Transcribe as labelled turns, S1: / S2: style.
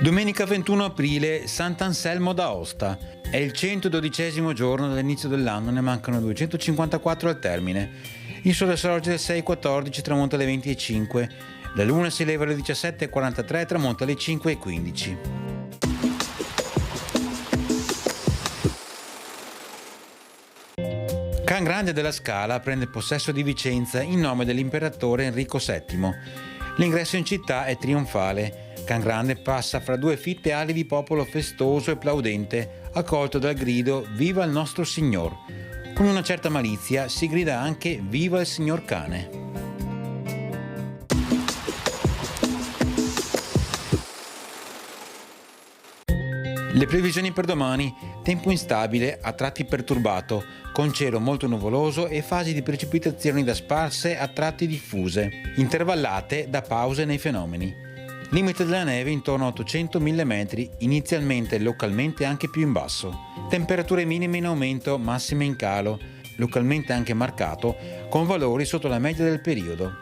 S1: Domenica 21 aprile, Sant'Anselmo d'Aosta. È il 112° giorno dall'inizio dell'anno, ne mancano 254 al termine. Il sole sorge alle 6:14, tramonta alle 20:05. La luna si leva alle 17:43, tramonta alle 5:15. Can Grande della Scala prende possesso di Vicenza in nome dell'imperatore Enrico VII. L'ingresso in città è trionfale. Can Grande passa fra due fitte ali di popolo festoso e plaudente, accolto dal grido «Viva il nostro Signor!». Con una certa malizia si grida anche «Viva il signor Cane!». Le previsioni per domani: tempo instabile, a tratti perturbato, con cielo molto nuvoloso e fasi di precipitazioni da sparse a tratti diffuse, intervallate da pause nei fenomeni. Limite della neve intorno a 800.000 metri, inizialmente e localmente anche più in basso. Temperature minime in aumento, massime in calo, localmente anche marcato, con valori sotto la media del periodo.